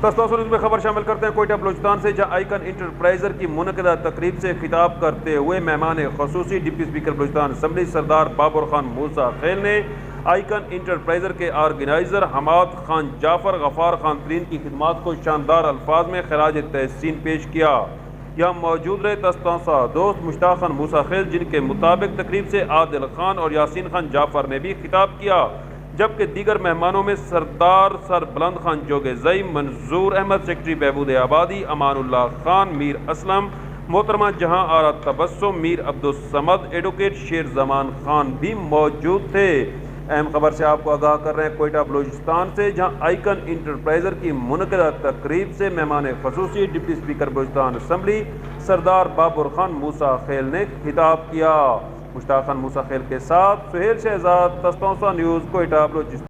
News میں خبر شامل کرتے ہیں کوئٹہ بلوچستان سے، جہاں آئیکن انٹر پرائزر کی منعقدہ تقریب سے خطاب کرتے ہوئے مہمان خصوصی ڈپٹی اسپیکر بلوچستان اسمبلی سردار بابر خان موسی خیل نے آئیکن انٹر پرائزر کے آرگنائزر حماد خان جعفر غفار خان ترین کی خدمات کو شاندار الفاظ میں خراج تحسین پیش کیا۔ یہاں موجود رہے تستانسا دوست مشتاق خان موسی خیل، جن کے مطابق تقریب سے عادل خان اور یاسین خان جعفر نے بھی خطاب کیا، جبکہ دیگر مہمانوں میں سردار سر بلند خان جوگے زئی، منظور احمد سیکٹری بہبود آبادی، امان اللہ خان، میر اسلم، محترمہ جہاں آرا تبسم، میر عبدالصمد، ایڈوکیٹ شیر زمان خان بھی موجود تھے۔ اہم خبر سے آپ کو آگاہ کر رہے ہیں کوئٹہ بلوچستان سے، جہاں آئیکن انٹرپرائزر کی منعقدہ تقریب سے مہمان خصوصی ڈپٹی اسپیکر بلوچستان اسمبلی سردار بابر خان موسی خیل نے خطاب کیا۔ مشتاق خان موسی خیل کے ساتھ سہیل شہزاد، تستانسا نیوز، کوئٹہ بلوچستان۔